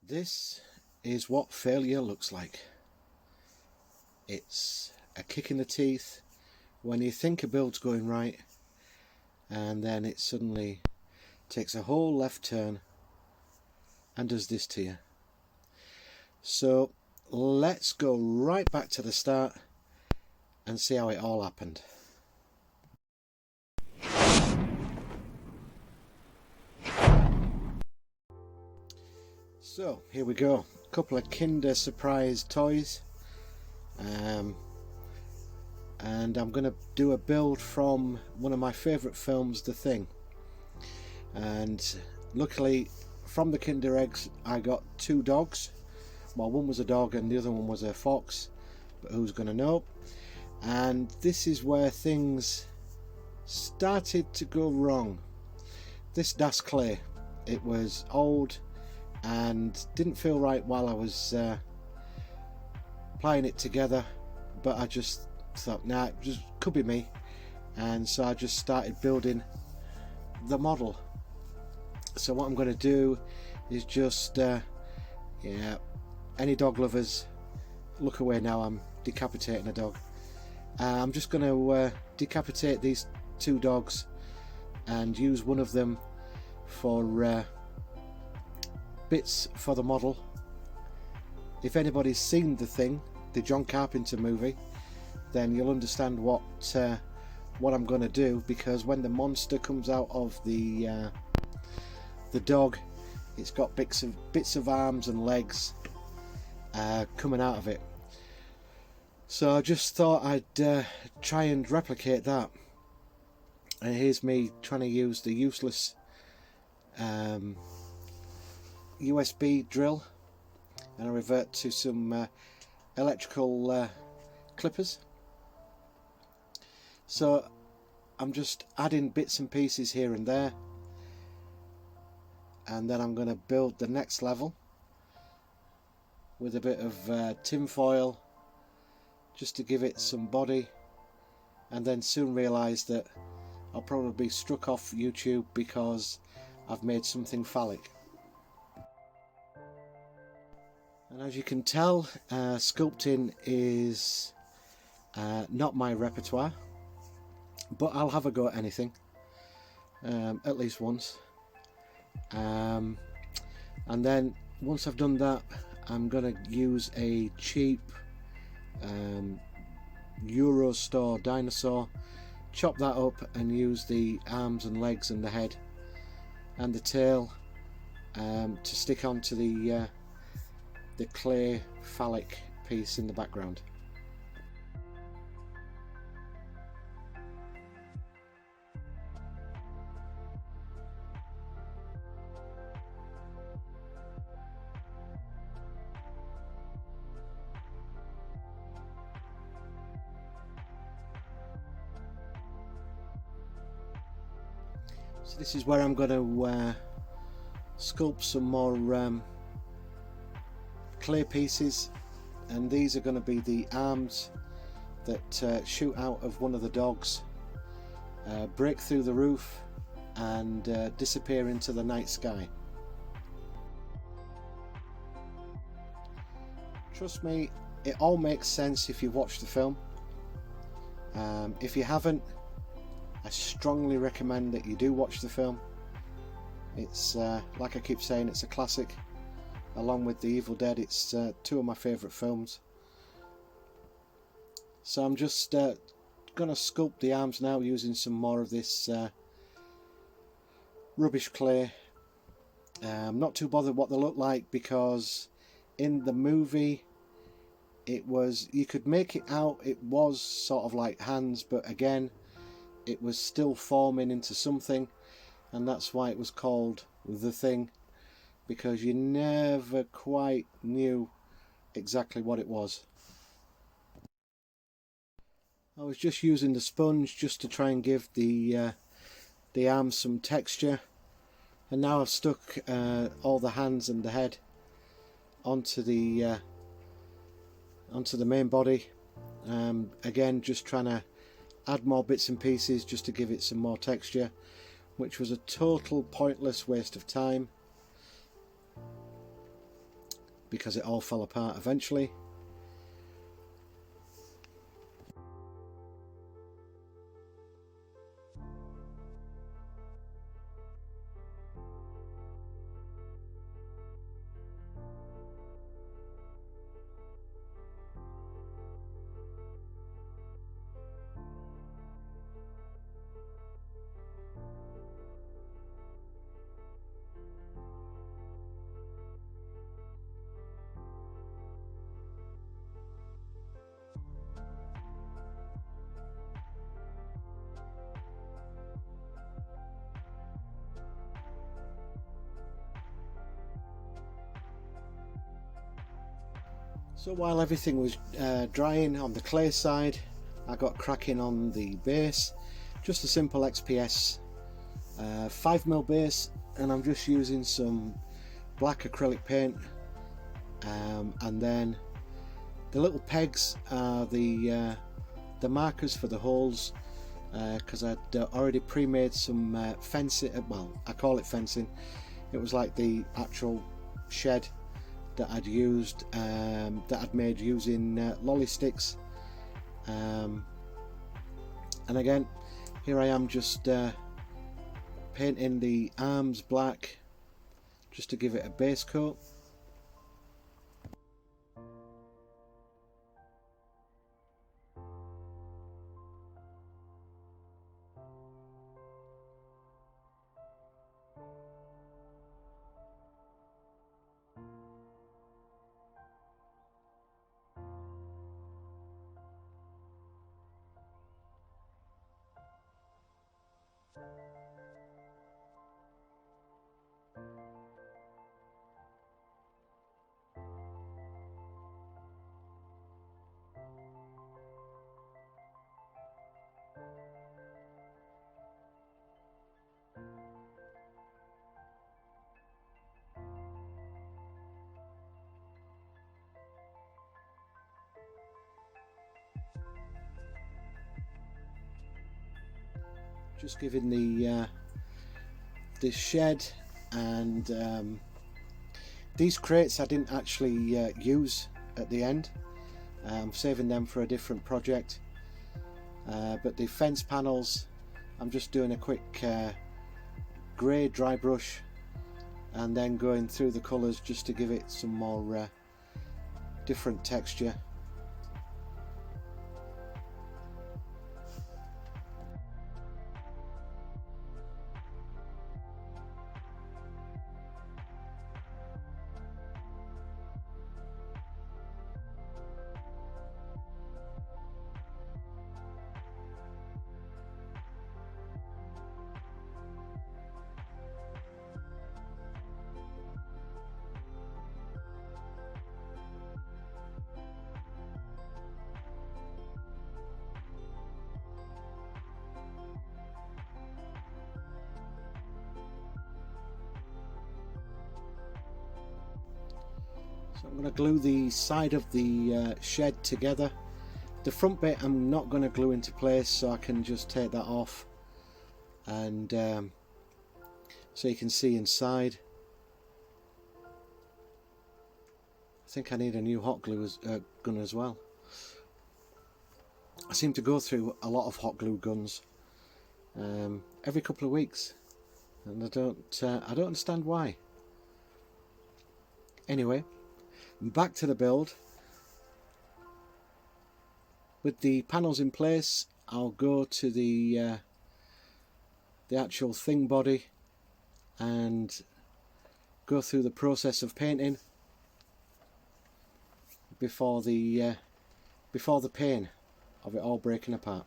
This is what failure looks like. It's a kick in the teeth when you think a build's going right and then it suddenly takes a whole left turn and does this to you. So let's go right back to the start and see how it all happened. So here we go, a couple of Kinder Surprise toys, and I'm going to do a build from one of my favourite films, The Thing. And luckily from the Kinder eggs I got two dogs. Well, one was a dog and the other one was a fox, but who's going to know? And this is where things started to go wrong. This Das clay, it was old and didn't feel right while I was applying it together, but I just thought, nah, it just could be me, and so I just started building the model. So what I'm going to do is just any dog lovers, look away now, I'm decapitating a dog. I'm just going to decapitate these two dogs and use one of them for bits for the model. If anybody's seen The Thing, the John Carpenter movie, then you'll understand what I'm going to do, because when the monster comes out of the dog, it's got bits of arms and legs coming out of it. So I just thought I'd try and replicate that. And here's me trying to use the useless USB drill, and I revert to some electrical clippers. So I'm just adding bits and pieces here and there, and then I'm going to build the next level with a bit of tin foil just to give it some body, and then soon realise that I'll probably be struck off YouTube because I've made something phallic. And as you can tell, sculpting is not my repertoire, but I'll have a go at anything, at least once. And then once I've done that, I'm going to use a cheap Euro store dinosaur, chop that up and use the arms and legs and the head and the tail to stick onto the clay phallic piece in the background. So this is where I'm going to sculpt some more clay pieces, and these are going to be the arms that shoot out of one of the dogs, break through the roof and disappear into the night sky. Trust me, it all makes sense if you watch the film. If you haven't, I strongly recommend that you do watch the film. It's like I keep saying, it's a classic. Along with The Evil Dead, it's two of my favourite films. So I'm just going to sculpt the arms now using some more of this rubbish clay. I'm not too bothered what they look like, because in the movie you could make it out, it was sort of like hands, but again it was still forming into something, and that's why it was called The Thing, because you never quite knew exactly what it was. I was just using the sponge just to try and give the arms some texture, and now I've stuck all the hands and the head onto the main body. Again, just trying to add more bits and pieces just to give it some more texture, which was a total pointless waste of time. because it all fell apart eventually. So while everything was drying on the clay side, I got cracking on the base. Just a simple XPS 5mm base, and I'm just using some black acrylic paint, and then the little pegs are the markers for the holes, because I'd already pre-made some fencing. Well, I call it fencing. It was like the actual shed that I'd used, that I'd made using lolly sticks, and again here I am just painting the arms black just to give it a base coat. Just giving the this shed and these crates I didn't actually use at the end. I'm saving them for a different project, but the fence panels I'm just doing a quick grey dry brush and then going through the colours just to give it some more different texture. So I'm going to glue the side of the shed together. The front bit I'm not going to glue into place, so I can just take that off, and so you can see inside. I think I need a new hot glue gun as well. I seem to go through a lot of hot glue guns every couple of weeks, and I don't understand why. Anyway, back to the build. With the panels in place, I'll go to the actual thing body and go through the process of painting before the pain of it all breaking apart.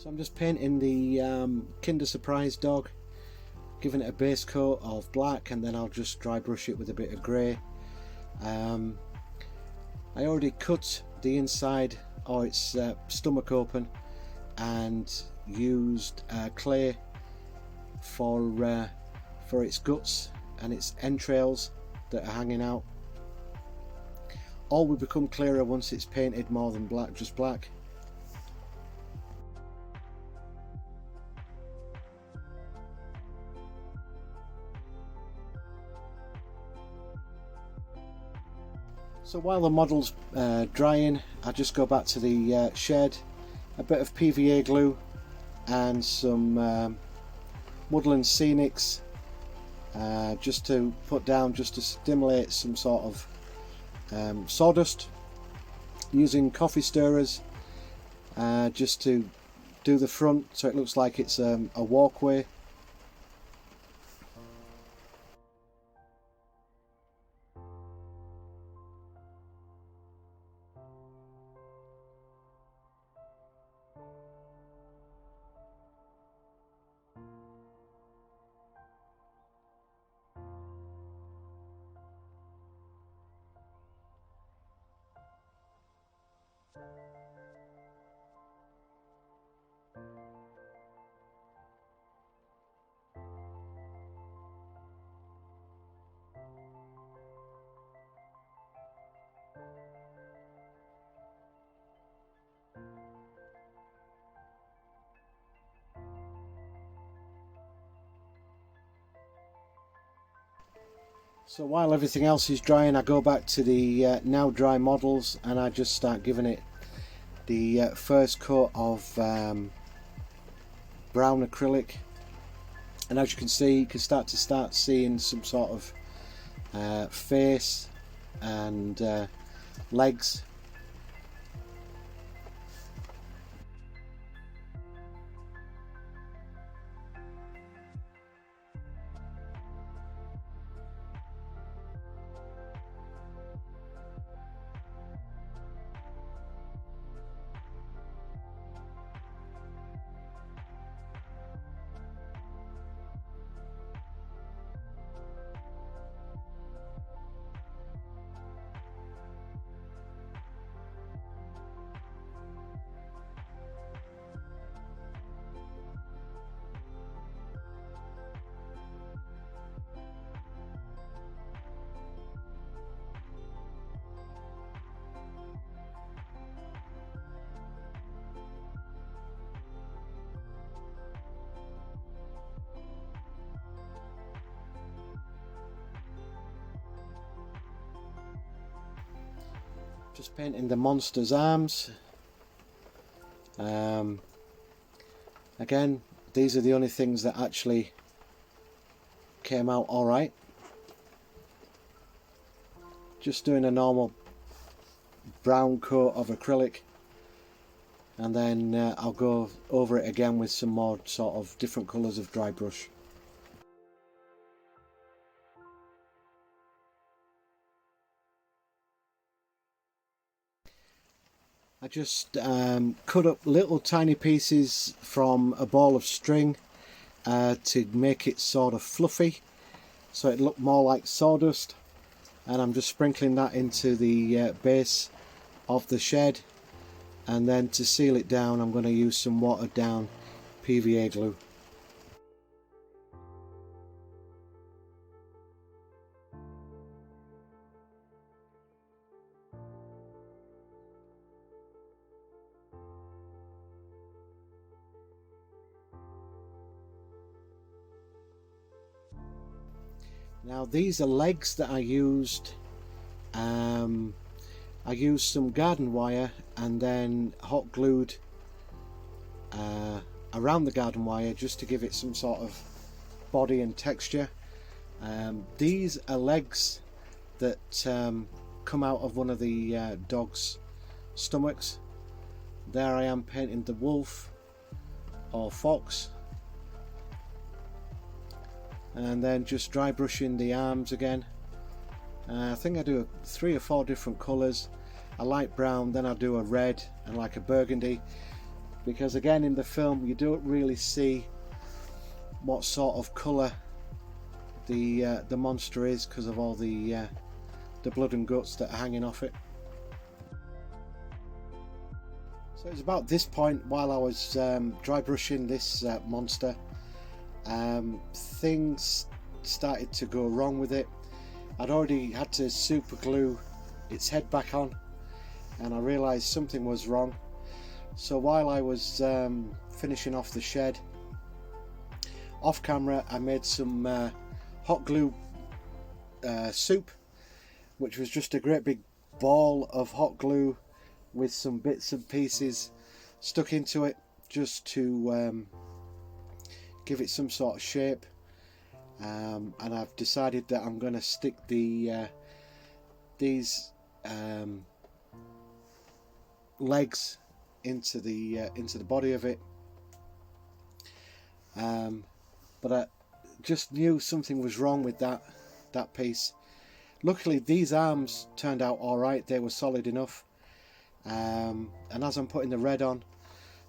So I'm just painting the Kinder Surprise dog, giving it a base coat of black, and then I'll just dry brush it with a bit of grey. I already cut the inside or its stomach open and used clay for its guts and its entrails that are hanging out. All will become clearer once it's painted more than black, just black. So while the model's drying, I just go back to the shed, a bit of PVA glue and some Woodland Scenics just to put down, just to stimulate some sort of sawdust, using coffee stirrers just to do the front so it looks like it's a walkway. So while everything else is drying, I go back to the now dry models and I just start giving it the first coat of brown acrylic, and as you can see, you can start seeing some sort of face and legs. Just painting the monster's arms. Again, these are the only things that actually came out alright. Just doing a normal brown coat of acrylic, and then I'll go over it again with some more sort of different colours of dry brush. I just cut up little tiny pieces from a ball of string to make it sort of fluffy, so it looked more like sawdust, and I'm just sprinkling that into the base of the shed, and then to seal it down I'm going to use some watered down PVA glue. Now these are legs that I used. I used some garden wire and then hot glued around the garden wire just to give it some sort of body and texture. These are legs that come out of one of the dog's stomachs. There I am painting the wolf or fox, and then just dry brushing the arms again. I think I do 3 or 4 different colours, a light brown, then I do a red and like a burgundy. because again in the film you don't really see what sort of colour the monster is because of all the blood and guts that are hanging off it. So it's about this point, while I was dry brushing this monster, things started to go wrong with it. I'd already had to super glue its head back on, and I realised something was wrong. So while I was finishing off the shed, off camera I made some hot glue soup, which was just a great big ball of hot glue with some bits and pieces stuck into it just to give it some sort of shape. And I've decided that I'm going to stick these legs into the body of it, but I just knew something was wrong with that piece. Luckily these arms turned out alright, they were solid enough, and as I'm putting the red on,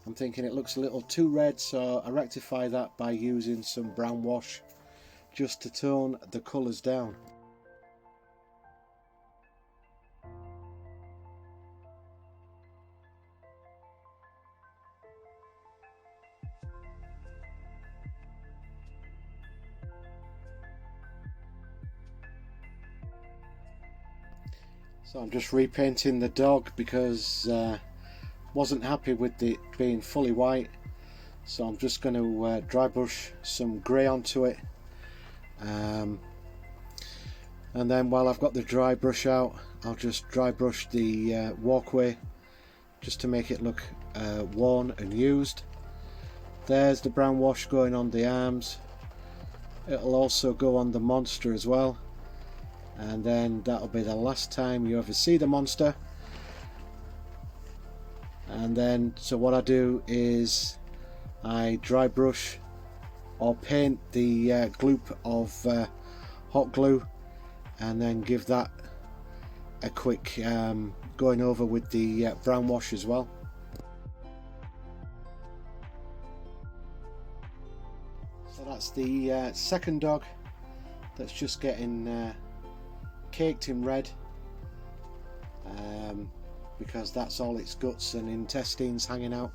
I'm thinking it looks a little too red, so I rectify that by using some brown wash just to tone the colours down. So I'm just repainting the dog because wasn't happy with it being fully white, so I'm just going to dry brush some grey onto it, and then while I've got the dry brush out, I'll just dry brush the walkway just to make it look worn and used. There's the brown wash going on the arms. It'll also go on the monster as well, and then that'll be the last time you ever see the monster. And then, so what I do is I dry brush or paint the gloop of hot glue, and then give that a quick going over with the brown wash as well. So that's the second dog that's just getting caked in red, because that's all its guts and intestines hanging out.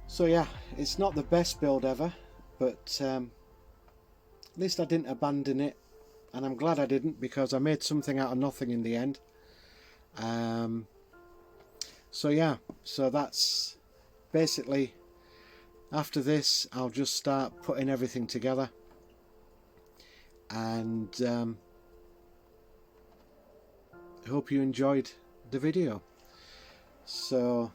So yeah, it's not the best build ever, but at least I didn't abandon it, and I'm glad I didn't, because I made something out of nothing in the end. So yeah, so that's basically, after this I'll just start putting everything together, and I hope you enjoyed the video. So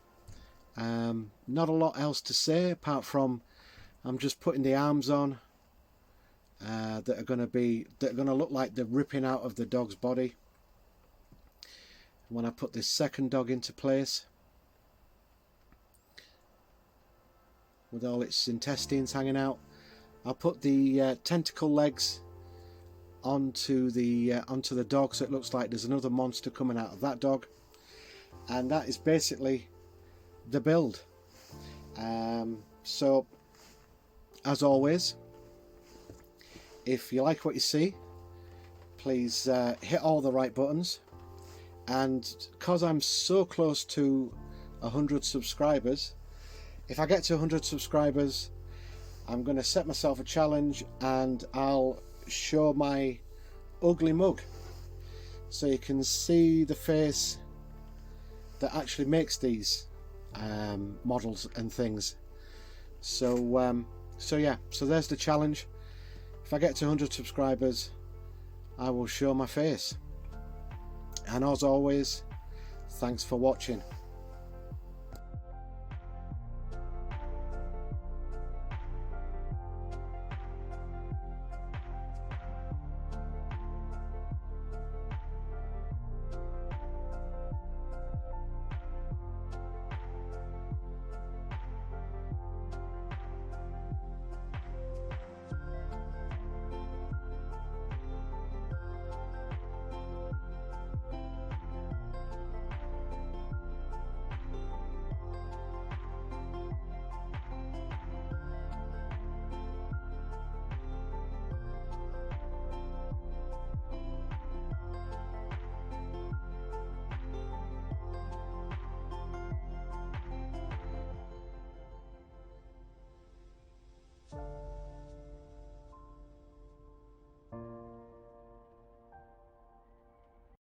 not a lot else to say apart from I'm just putting the arms on that are going to look like they're ripping out of the dog's body. When I put this second dog into place with all its intestines hanging out, I'll put the tentacle legs onto the dog, so it looks like there's another monster coming out of that dog. And that is basically the build. So as always, if you like what you see, please hit all the right buttons, and because I'm so close to 100 subscribers, if I get to 100 subscribers, I'm going to set myself a challenge, and I'll show my ugly mug so you can see the face that actually makes these models and things. So so yeah, so there's the challenge. If I get to 100 subscribers, I will show my face. And as always, thanks for watching.